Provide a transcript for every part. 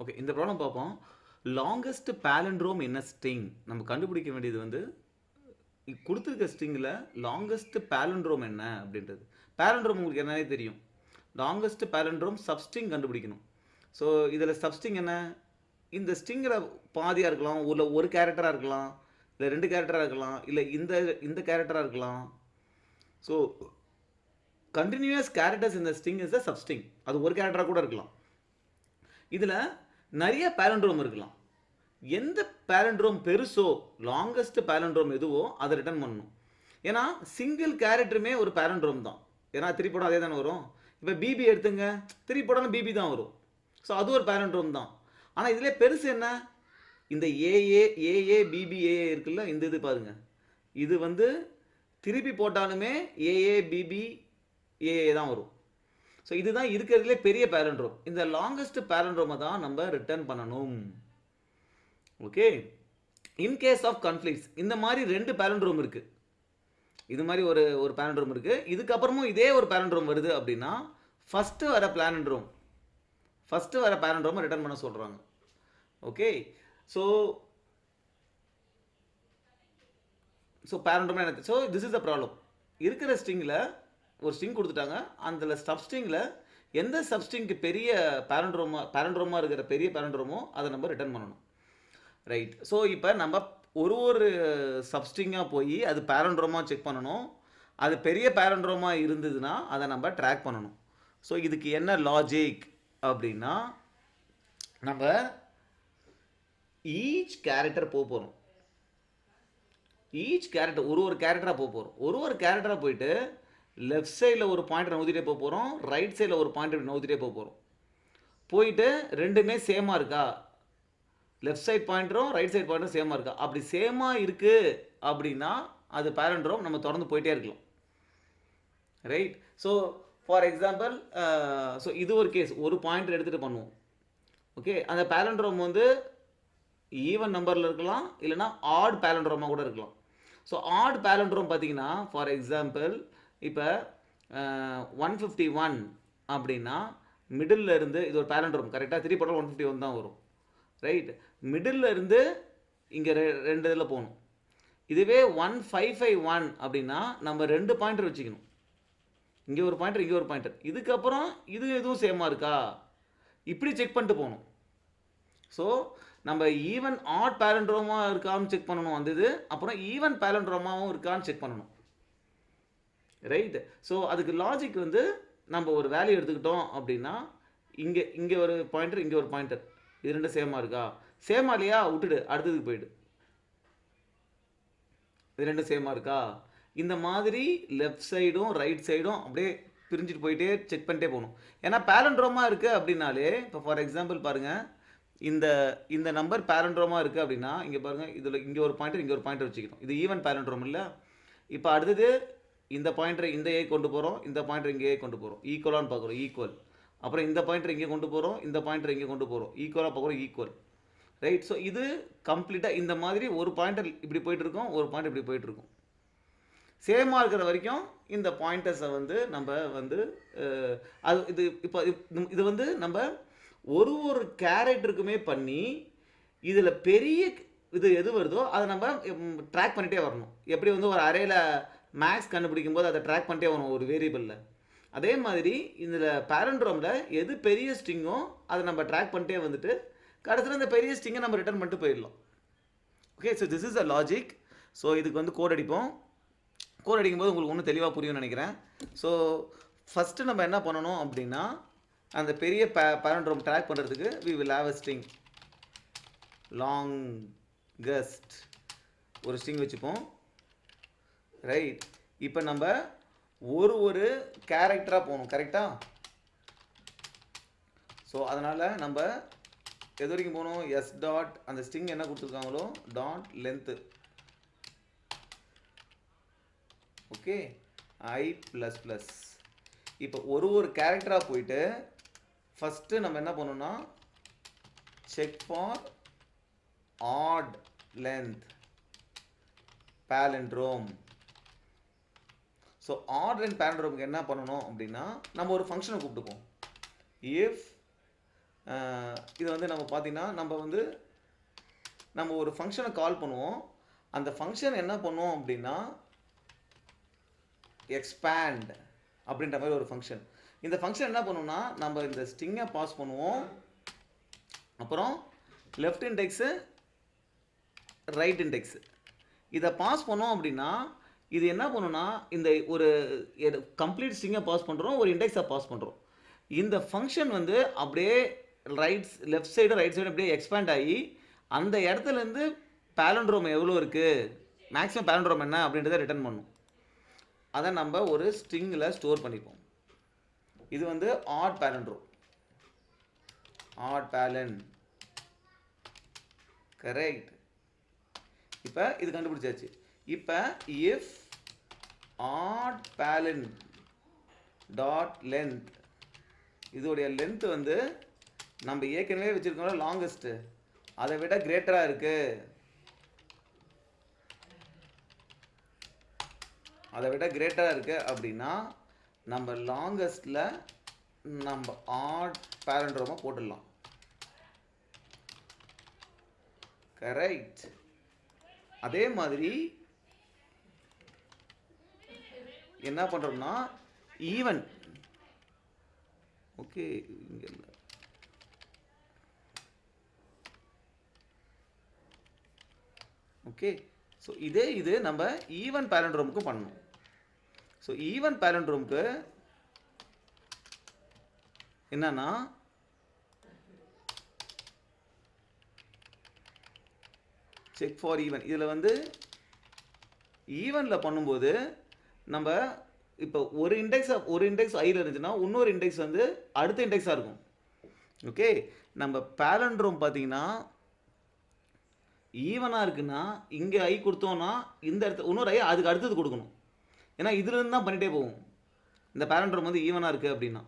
Okay, இந்த problem பார்ப்போம். Longest palindrome in a string. நம்ம கண்டுபிடிக்க வேண்டியது வந்து கொடுத்துருக்க ஸ்ட்ரிங்கில் லாங்கஸ்ட் palindrome என்ன அப்படின்றது. palindrome உங்களுக்கு என்னன்னே தெரியும். லாங்கஸ்ட் palindrome சப்ஸ்ட்ரிங் கண்டுபிடிக்கணும். ஸோ இதில் சப்ஸ்ட்ரிங் என்ன? இந்த ஸ்ட்ரிங்கில் பாதியாக இருக்கலாம், ஒரு கேரக்டராக இருக்கலாம், இல்லை 2 கேரக்டராக இருக்கலாம், இல்லை இந்த இந்த கேரக்டராக இருக்கலாம். ஸோ கண்டினியூஸ் கேரக்டர்ஸ் இந்த ஸ்ட்ரிங் இஸ் த சப்ஸ்ட்ரிங். அது ஒரு கேரக்டராக கூட இருக்கலாம். இதில் நிறைய palindrome இருக்கலாம். எந்த palindrome பெருசோ, லாங்கஸ்ட் palindrome எதுவோ அதை ரிட்டர்ன் பண்ணணும். ஏன்னா சிங்கிள் கேரக்டருமே ஒரு palindrome தான். ஏன்னா திருப்பி அதே தானே வரும். இப்போ பிபி எடுத்துங்க, திருப்பி போடாமல் பிபி தான் வரும். ஸோ அது ஒரு palindrome தான். ஆனால் இதிலே பெருசு என்ன? இந்த ஏஏ பிபிஏ இருக்குல்ல, இந்த இது பாருங்க, இது வந்து திருப்பி போட்டாலுமே ஏஏ பிபி ஏஏ தான் வரும். ஸோ இதுதான் இருக்கிறதுலே பெரிய palindrome. இந்த லாங்கஸ்ட் palindrome தான் நம்ம ரிட்டர்ன் பண்ணணும். Okay, in case of conflicts இந்த மாதிரி 2 palindrome இருக்குது. இது மாதிரி ஒரு palindrome இருக்குது. இதுக்கப்புறமும் இதே ஒரு palindrome வருது அப்படின்னா ஃபஸ்ட்டு வர palindrome ரிட்டர்ன் பண்ண சொல்கிறாங்க. ஓகே, ஸோ palindrome என்ன? So this is the problem. இருக்கிற ஸ்ட்ரிங்கில் ஒரு ஸ்ட்ரிங் கொடுத்துட்டாங்க. அந்த சப்ஸ்ட்ரிங்கில் எந்த சப்ஸ்ட்ரிங்க்கு பெரிய palindrome இருக்கிற பெரிய palindrome அதை நம்ம ரிட்டர்ன் பண்ணணும். ரைட். ஸோ இப்போ நம்ம ஒரு சப்ஸ்ட்ரிங்காக போய் அது palindrome செக் பண்ணணும். அது பெரிய palindrome இருந்ததுன்னா அதை நம்ம ட்ராக் பண்ணணும். ஸோ இதுக்கு என்ன லாஜிக் அப்படின்னா, நம்ம ஈச் கேரக்டர் போக போகிறோம். ஈச் கேரக்டர் ஒரு கேரக்டராக போக போகிறோம். ஒரு கேரக்டராக போயிட்டு லெஃப்ட் சைடில் ஒரு பாயிண்ட் நவுத்திட்டே போக போகிறோம், ரைட் சைடில் ஒரு பாயிண்ட் நவுத்திட்டே போக போகிறோம். போயிட்டு ரெண்டுமே சேமாக இருக்கா, லெஃப்ட் சைட் பாயிண்டரும் ரைட் சைட் பாயிண்டரும் சேமாக இருக்கா? அப்படி சேமாக இருக்குது அப்படின்னா அது palindrome, நம்ம தொடர்ந்து போயிட்டே இருக்கலாம். Right. So for example, so இது ஒரு கேஸ், ஒரு பாயிண்ட் எடுத்துகிட்டு பண்ணுவோம். ஓகே, அந்த palindrome வந்து ஈவன் நம்பரில் இருக்கலாம், இல்லைனா ஆட் palindrome கூட இருக்கலாம். ஸோ ஆட் palindrome பார்த்தீங்கன்னா, ஃபார் எக்ஸாம்பிள் இப்போ 151 அப்படின்னா மிடில் இருந்து இது ஒரு palindrome கரெக்டாக, 3 போட்டால் 151 தான் வரும். ரைட். மிடில் இருந்து இங்கே 2 இதில் போகணும். இதுவே 1551 அப்படின்னா நம்ம 2 பாயிண்டர் வச்சுக்கணும். இங்கே ஒரு பாயிண்டர், இங்கே ஒரு பாயிண்டர். இதுக்கப்புறம் இது எதுவும் சேமாக இருக்கா, இப்படி செக் பண்ணிட்டு போகணும். ஸோ நம்ம ஈவன் ஆட் palindrome இருக்கான்னு செக் பண்ணணும் அந்த இது. அப்புறம் ஈவன் palindrome இருக்கான்னு செக் பண்ணணும். ரைட். ஸோ அதுக்கு லாஜிக் வந்து நம்ம ஒரு வேல்யூ எடுத்துக்கிட்டோம் அப்படின்னா, இங்கே ஒரு பாயிண்டர், இங்கே ஒரு பாயிண்டர், இது 2 சேமாக இருக்கா? சேமாக இல்லையா, விட்டுடு, அடுத்ததுக்கு போயிடு. இது 2 சேமாக இருக்கா? இந்த மாதிரி லெஃப்ட் சைடும் ரைட் சைடும் அப்படியே பிரிஞ்சுட்டு போயிட்டே செக் பண்ணிட்டே போகணும். ஏன்னா palindrome இருக்குது அப்படின்னாலே, இப்போ ஃபார் எக்ஸாம்பிள் பாருங்கள், இந்த நம்பர் palindrome இருக்குது அப்படின்னா, இங்கே பாருங்கள், இதில் இங்கே ஒரு பாயிண்டர், இங்கே ஒரு பாயிண்டர் வச்சுக்கணும். இது ஈவன் palindrome இல்லை. இப்போ அடுத்தது இந்த பாயிண்டரை இந்த ஏ கொண்டு போகிறோம், இந்த பாயிண்டர் இங்கே கொண்டு போகிறோம், ஈக்குவலான்னு பார்க்குறோம், ஈக்குவல். அப்புறம் இந்த பாயிண்டர் இங்கே கொண்டு போகிறோம், இந்த பாயிண்டர் இங்கே கொண்டு போகிறோம், ஈக்குவலாக பார்க்குறோம், ஈக்குவல். ரைட். ஸோ இது கம்ப்ளீட்டாக இந்த மாதிரி ஒரு பாயிண்டர் இப்படி போயிட்டு இருக்கோம், ஒரு பாயிண்ட் இப்படி போயிட்டு இருக்கும். சேமாக இருக்கிற வரைக்கும் இந்த பாயிண்டர்ஸை வந்து நம்ம வந்து அது இது இப்போ இது வந்து நம்ம ஒரு கேரக்டருக்குமே பண்ணி இதில் பெரிய இது எது வருதோ அதை நம்ம ட்ராக் பண்ணிகிட்டே வரணும். எப்படி வந்து ஒரு அரேயில் மேக்ஸ் கண்டுபிடிக்கும் போது அதை ட்ராக் பண்ணிட்டே வரும் ஒரு வேரியபிளில். அதே மாதிரி இதில் palindromeல எது பெரிய ஸ்ட்ரிங்கோ அதை நம்ம ட்ராக் பண்ணிட்டே வந்துட்டு கடைசியில் இந்த பெரிய ஸ்ட்ரிங்கை நம்ம ரிட்டர்ன் பண்ணிட்டு போயிடலாம். Okay, so this is a logic. So இதுக்கு வந்து கோட் அடிப்போம். கோட் அடிக்கும்போது உங்களுக்கு ஒன்றும் தெளிவாக புரியும்னு நினைக்கிறேன். ஸோ ஃபஸ்ட்டு நம்ம என்ன பண்ணணும் அப்படின்னா, அந்த பெரிய palindrome ட்ராக் பண்ணுறதுக்கு we will have a string longest ஒரு ஸ்ட்ரிங் வச்சுப்போம். ரைட். இப்போ நம்ம ஒரு கேரக்டராக போகணும், கரெக்டாக? ஸோ அதனால் நம்ம எது வரைக்கும் போகணும்? எஸ் டாட் அந்த ஸ்ட்ரிங் என்ன கொடுத்துருக்காங்களோ dot length. Okay, i plus plus. இப்போ ஒரு கேரக்டராக போயிட்டு ஃபஸ்ட்டு நம்ம என்ன பண்ணணும்னா check for odd length palindrome. So order and palindromeக்கு என்ன பண்ணணும் அப்படின்னா, நம்ம ஒரு ஃபங்க்ஷனை கூப்பிட்டுப்போம். இஃப் இது வந்து நம்ம பார்த்தீங்கன்னா நம்ம வந்து நம்ம ஒரு ஃபங்க்ஷனை கால் பண்ணுவோம். அந்த ஃபங்க்ஷன் என்ன பண்ணுவோம் அப்படின்னா எக்ஸ்பேண்ட் அப்படின்ற மாதிரி ஒரு ஃபங்க்ஷன். இந்த ஃபங்க்ஷன் என்ன பண்ணுவோம்னா நம்ம இந்த ஸ்ட்ரிங்கை பாஸ் பண்ணுவோம். அப்புறம் லெஃப்ட் இண்டெக்ஸு ரைட் இண்டெக்ஸு இதை பாஸ் பண்ணோம் அப்படின்னா இது என்ன பண்ணுன்னா இந்த ஒரு கம்ப்ளீட் ஸ்ட்ரிங்கை பாஸ் பண்ணுறோம், ஒரு இண்டெக்ஸை பாஸ் பண்ணுறோம். இந்த ஃபங்க்ஷன் வந்து அப்படியே லெஃப்ட் சைடு ரைட் சைடு அப்படியே எக்ஸ்பேண்ட் ஆகி அந்த இடத்துலேருந்து பேலண்ட்ரோம் எவ்வளோ இருக்குது, மேக்ஸிமம் பேலண்ட்ரோம் என்ன அப்படின்றத ரிட்டர்ன் பண்ணும். அதை நம்ம ஒரு ஸ்ட்ரிங்கில் ஸ்டோர் பண்ணிப்போம். இது வந்து ஆட் பேலண்ட்ரோம், ஆட் பேலன், கரெக்ட். இப்போ இது கண்டுபிடிச்சாச்சு. இப்போ இஃப் ஆட் பேலன் டாட் லென்த், இதோடைய லென்த் வந்து நம்ம ஏற்கனவே வச்சுருக்கோம்ல லாங்கஸ்ட்டு, அதை விட கிரேட்டராக இருக்கு, அதை விட கிரேட்டராக இருக்கு அப்படின்னா நம்ம லாங்கஸ்டில் நம்ம ஆட் பேலண்ட்ரோமை போட்டுடலாம். கரெக்ட். அதே மாதிரி என்ன பண்ணுறோம்னா ஈவன், ஓகே இங்கே இல்லை, ஓகே. ஸோ இது நம்ம ஈவன் பேலண்ட்ரோமுக்கு பண்ணணும். ஸோ ஈவன் பேலண்ட்ரோமுக்கு என்னன்னா செக் ஃபார் ஈவன். இதில் வந்து ஈவனில் பண்ணும்போது நம்ம இப்போ ஒரு இண்டெக்ஸ் ஐயில் இருந்துச்சுன்னா இன்னொரு இண்டெக்ஸ் வந்து அடுத்த இண்டெக்ஸாக இருக்கும். ஓகே, நம்ம பேலண்ட்ரோம் பார்த்தீங்கன்னா ஈவனாக இருக்குன்னா இங்கே ஐ கொடுத்தோன்னா இந்த இடத்துல இன்னொரு ஐ அதுக்கு அடுத்தது கொடுக்கணும். ஏன்னா இதுலேருந்து தான் பண்ணிகிட்டே போகும். இந்த பேலண்ட்ரோம் வந்து ஈவனாக இருக்குது அப்படின்னா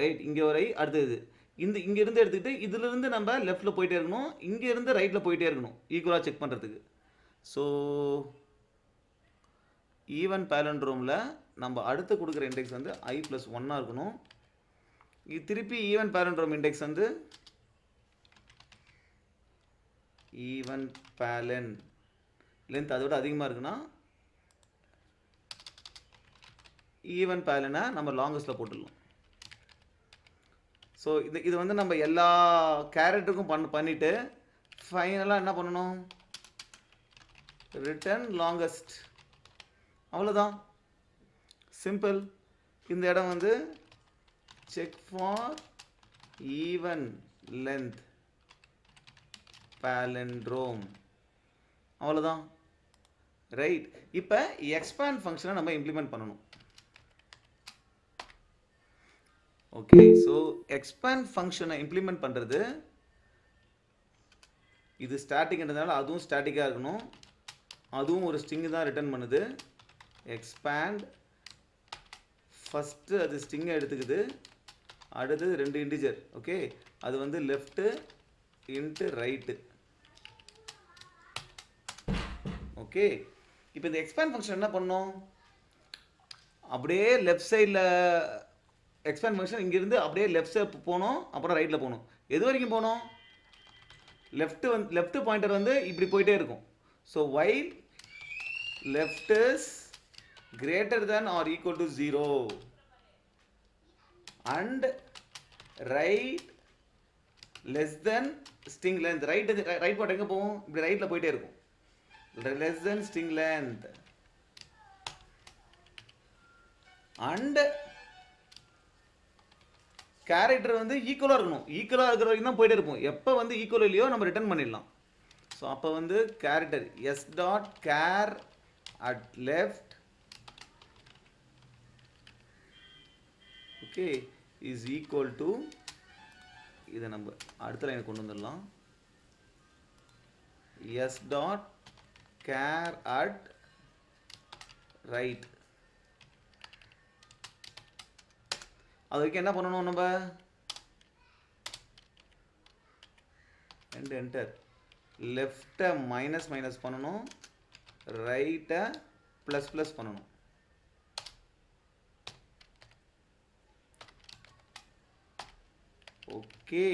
ரைட், இங்கே ஒரு ஐ அடுத்தது இங்கேருந்து எடுத்துக்கிட்டு இதிலிருந்து நம்ம லெஃப்ட்டில் போயிட்டே இருக்கணும், இங்கேருந்து ரைட்டில் போயிட்டே இருக்கணும் ஈக்குவலாக செக் பண்ணுறதுக்கு. ஸோ ஈவன் பேலண்ட்ரோமில் நம்ம அடுத்து கொடுக்குற இண்டெக்ஸ் வந்து ஐ ப்ளஸ் 1 இருக்கணும். இது திருப்பி ஈவன் பேலண்ட்ரோம் இண்டெக்ஸ் வந்து ஈவன் பேலன் லென்த் அதை விட அதிகமாக இருக்குன்னா ஈவன் பேலனை நம்ம லாங்கஸ்ட்டில் போட்டுடலாம். ஸோ இது வந்து நம்ம எல்லா கேரக்டருக்கும் பண்ணிவிட்டு ஃபைனலாக என்ன பண்ணணும், ரிட்டர்ன் லாங்கஸ்ட், அவ்வளோதான், சிம்பிள். இந்த இடம் வந்து check for even length palindrome, அவ்வளோதான், ரைட். இப்போ எக்ஸ்பேண்ட் ஃபங்க்ஷனை நம்ம இம்ப்ளிமெண்ட் பண்ணணும். ஓகே, ஸோ எக்ஸ்பேண்ட் ஃபங்க்ஷனை இம்ப்ளிமெண்ட் பண்ணுறது, இது ஸ்டாட்டிக்ன்றதுனால அதுவும் ஸ்டாட்டிக்காக இருக்கணும், அதுவும் ஒரு ஸ்ட்ரிங்கு தான் ரிட்டர்ன் பண்ணுது. எக்ஸ்பேண்ட் ஃபஸ்ட்டு அது ஸ்ட்ரிங்கை எடுத்துக்குது, அடுத்தது 2 இன்டிஜர், ஓகே, அது வந்து லெஃப்ட்டு இன்ட்டு ரைட்டு. ஓகே, இப்போ இந்த எக்ஸ்பேண்ட் ஃபங்க்ஷன் என்ன பண்ணோம், அப்படியே லெஃப்ட் சைடில் எக்ஸ்பேண்ட் ஃபங்க்ஷன் இங்கேருந்து அப்படியே லெஃப்ட் சைடு போகணும், அப்புறம் ரைட்டில் போகணும். எது வரைக்கும் போகணும், லெஃப்ட் பாயிண்டர் வந்து இப்படி போயிட்டே இருக்கும். So while left is greater than or equal to 0 and right less than string length. Right part எங்கே போகும், இப்படி ரைட்டில் போயிட்டே இருக்கும், less than string length and character வந்து ஈக்குவலாக இருக்கணும். ஈக்குவலாக இருக்கிற வரைக்கும் தான் போயிட்டே இருப்போம். எப்போ வந்து ஈக்குவல் இல்லையோ நம்ம ரிட்டர்ன் பண்ணிடலாம். ஸோ அப்போ வந்து character S dot char at left, okay, is equal to, இதை நம்ம அடுத்த லைனை கொண்டு வந்துடலாம், S dot char at right. அதுக்கு என்ன பண்ணணும், நம்ம என்டர் லெஃப்ட்டை மைனஸ் பண்ணணும், ரைட்டை ப்ளஸ் பண்ணணும். Okay, okay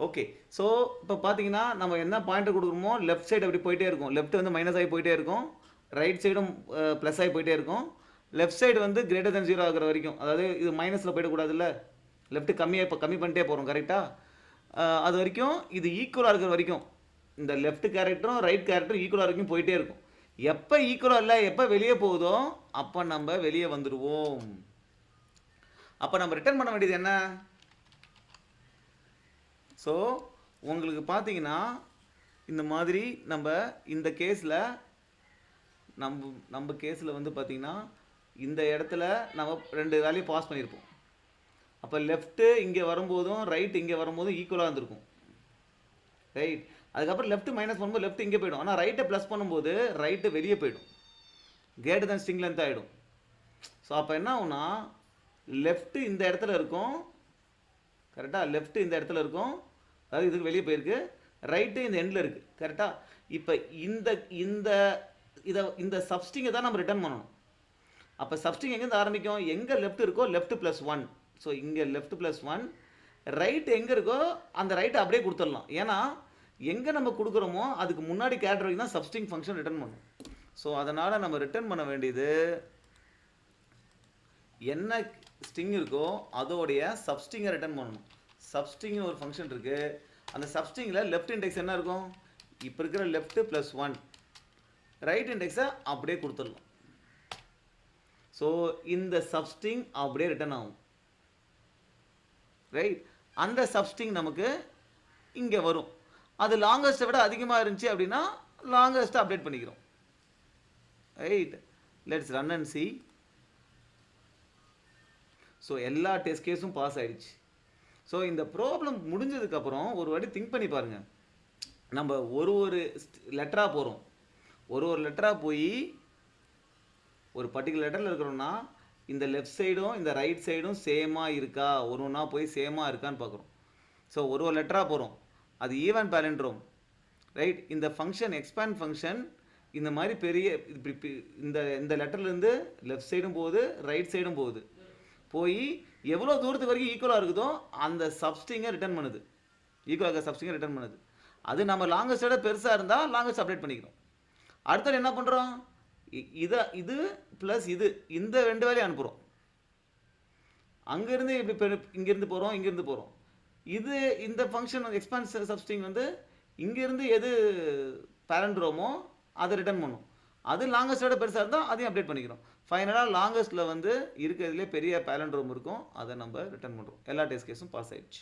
okay. ஸோ இப்போ பார்த்தீங்கன்னா நம்ம என்ன பாயிண்டர் கொடுக்குறோமோ லெஃப்ட் சைடு அப்படி போயிட்டே இருக்கும். லெஃப்ட் வந்து மைனஸ் ஆகி போயிட்டே இருக்கும், ரைட் சைடும் ப்ளஸ் ஆகி போயிட்டே இருக்கும். லெஃப்ட் சைடு வந்து கிரேட்டர் தென் 0 ஆகிற வரைக்கும், அதாவது இது மைனஸில் போயிடக்கூடாதுல்ல, லெஃப்ட் கம்மியாக இப்போ கம்மி பண்ணிட்டே போகிறோம் கரெக்டாக. அது வரைக்கும் இது ஈக்குவலாக இருக்கிற வரைக்கும் இந்த லெஃப்ட் கேரக்டரும் ரைட் கேரக்டரும் ஈக்குவலாக வரைக்கும் போயிட்டே இருக்கும். எப்போ ஈக்குவலாக இல்லை, எப்போ வெளியே போகுதோ அப்போ நம்ம வெளியே வந்துடுவோம். அப்போ நம்ம ரிட்டர்ன் பண்ண வேண்டியது என்ன? ஸோ உங்களுக்கு பார்த்தீங்கன்னா இந்த மாதிரி நம்ம இந்த கேஸில் நம்ம கேஸில் வந்து பார்த்தீங்கன்னா இந்த இடத்துல நம்ம 2 வேல்யூ பாஸ் பண்ணியிருப்போம். அப்போ லெஃப்ட்டு இங்கே வரும்போதும் ரைட் இங்கே வரும்போதும் ஈக்குவலாக இருந்திருக்கும், ரைட். அதுக்கப்புறம் லெஃப்ட் மைனஸ் பண்ணும்போது லெஃப்ட் இங்கே போயிடும், ஆனால் ரைட்டை ப்ளஸ் பண்ணும்போது ரைட்டு வெளியே போயிடும், கிரேட்டர் தென் ஸ்ட்ரிங் லென்த் ஆகிடும். ஸோ அப்போ என்ன ஆகும்னா லெஃப்ட்டு இந்த இடத்துல இருக்கும் கரெக்டாக, லெஃப்ட்டு இந்த இடத்துல இருக்கும், அதாவது இதுக்கு வெளியே போயிருக்கு, ரைட்டு இந்த எண்டில் இருக்குது கரெக்டாக. இப்போ இந்த இந்த இந்த சப்ஸ்ட்ரிங்கை தான் நம்ம ரிட்டர்ன் பண்ணணும். அப்போ சப்ஸ்ட்ரிங் எங்கேருந்து ஆரம்பிக்கும், எங்கே லெஃப்ட் இருக்கோ லெஃப்ட் ப்ளஸ் 1. ஸோ இங்கே லெஃப்ட் ப்ளஸ் 1, ரைட் எங்கே இருக்கோ அந்த ரைட்டை அப்படியே கொடுத்துடலாம். ஏன்னா எங்கே நம்ம கொடுக்குறோமோ அதுக்கு முன்னாடி கேரக்டர் வரைக்கும் தான் சப்ஸ்ட்ரிங் ஃபங்க்ஷன் ரிட்டர்ன் பண்ணும். ஸோ அதனால் நம்ம ரிட்டர்ன் பண்ண வேண்டியது என்ன ஸ்ட்ரிங் இருக்கோ அதோடைய சப்ஸ்ட்ரிங்கை ரிட்டர்ன் பண்ணணும். சப்ஸ்ட்ரிங்னு ஒரு ஃபங்க்ஷன் இருக்குது, அந்த சப்ஸ்ட்ரிங்கில் லெஃப்ட் இண்டெக்ஸ் என்ன இருக்கும், இப்போ இருக்கிற லெஃப்ட் ப்ளஸ் 1, ரைட் இண்டெக்ஸை அப்படியே கொடுத்துடலாம். ஸோ இந்த சப்ஸ்ட்ரிங் அப்படியே ரிட்டர்ன் ஆகும், ரைட். அந்த சப்ஸ்ட்ரிங் நமக்கு இங்கே வரும். அது லாங்கஸ்ட்டை விட அதிகமாக இருந்துச்சு அப்படின்னா லாங்கஸ்ட்டை அப்டேட் பண்ணிக்கிறோம், right. Let's run and C. So எல்லா டெஸ்ட் கேஸும் பாஸ் ஆகிடுச்சு. ஸோ இந்த ப்ராப்ளம் முடிஞ்சதுக்கப்புறம் ஒரு வாட்டி திங்க் பண்ணி பாருங்கள். நம்ம ஒரு லெட்டராக போகிறோம், ஒரு லெட்டராக போய் ஒரு பர்டிகுலர் லெட்டரில் இருக்கிறோன்னா இந்த லெஃப்ட் சைடும் இந்த ரைட் சைடும் சேமாக இருக்கா, ஒன்றா போய் சேமாக இருக்கான்னு பார்க்குறோம். ஸோ ஒரு லெட்டராக போகிறோம், அது ஈவன் பேலண்ட்ரோம், ரைட். இந்த ஃபங்க்ஷன் எக்ஸ்பேண்ட் ஃபங்க்ஷன் இந்த மாதிரி பெரிய இந்த லெட்டர்லேருந்து லெஃப்ட் சைடும் போகுது ரைட் சைடும் போகுது, போய் எவ்வளோ தூரத்துக்கு வரைக்கும் ஈக்குவலாக இருக்குதோ அந்த சப்ஸ்ட்ரிங்கை ரிட்டர்ன் பண்ணுது, ஈக்குவலாக இருக்க சப்ஸ்ட்ரிங்கை ரிட்டர்ன் பண்ணுது. அது நம்ம லாங்கஸ்ட்டோட பெருசாக இருந்தால் லாங்கஸ்ட் அப்டேட் பண்ணிக்கிறோம். அடுத்தது என்ன பண்ணுறோம், இது ப்ளஸ் இந்த 2 வேலையும் அனுப்புகிறோம். அங்கேருந்து இப்படி இங்கேருந்து போகிறோம், இங்கேருந்து போகிறோம். இந்த ஃபங்க்ஷன் எக்ஸ்பான்ஸ் சப்ஸ்ட்ரிங் வந்து இங்கேருந்து எது பேரண்ட்ரோமோ அதை ரிட்டர்ன் பண்ணும். அது லாங்கஸ்ட்டோட பெருசாக இருந்தால் அதையும் அப்டேட் பண்ணிக்கிறோம். ஃபைனலாக லாங்கஸ்ட்டில் வந்து இருக்கிறதுலே பெரிய பேலண்ட்ரோம் இருக்கும், அதை நம்ம ரிட்டர்ன் பண்ணுறோம். எல்லா டெஸ்ட் கேஸும் பாஸ் ஆயிடுச்சு.